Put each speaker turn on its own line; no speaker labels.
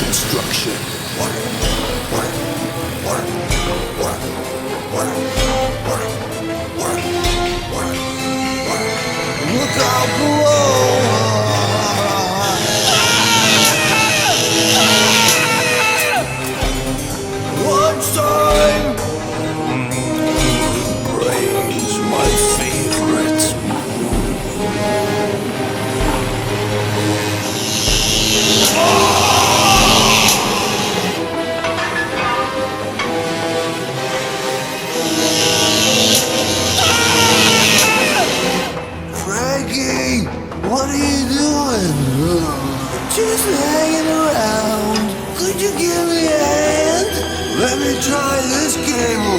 construction. Look out below! Lunchtime! Brains, my favorite. Frankie, what are you doing? Just hanging around. Could you give me a hand? Let me try this game